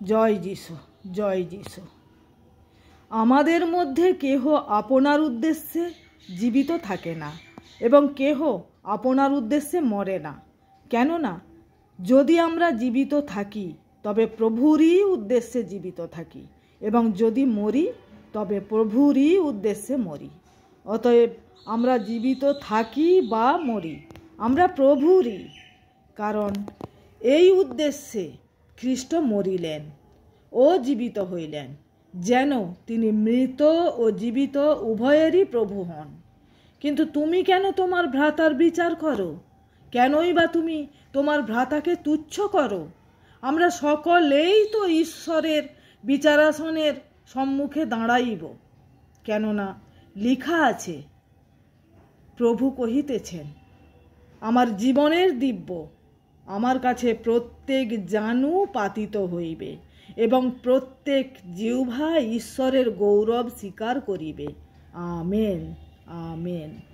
জয় যিশু, জয় যিশু। আমাদের মধ্যে কেহ আপনার উদ্দেশ্যে জীবিত থাকে না এবং কেহ আপনার উদ্দেশ্যে মরে না। কেননা যদি আমরা জীবিত থাকি তবে প্রভুরই উদ্দেশ্যে জীবিত থাকি, এবং যদি মরি তবে প্রভুরই উদ্দেশ্যে মরি। অতএব আমরা জীবিত থাকি বা মরি, আমরা প্রভুরই। কারণ এই উদ্দেশ্যে খ্রিস্ট মরিলেন ও জীবিত হইলেন, যেন তিনি মৃত ও জীবিত উভয়েরই প্রভু হন। কিন্তু তুমি কেন তোমার ভ্রাতার বিচার করো? কেনই বা তুমি তোমার ভ্রাতাকে তুচ্ছ করো? আমরা সকলেই তো ঈশ্বরের বিচারাসনের সম্মুখে দাঁড়াইব। কেননা লেখা আছে, প্রভু কহিতেছেন, আমার জীবনের দিব্য আমার কাছে প্রত্যেক জানু পাতিত হইবে এবং প্রত্যেক জিহ্বা ঈশ্বরের গৌরব স্বীকার করিবে। Amen, amen.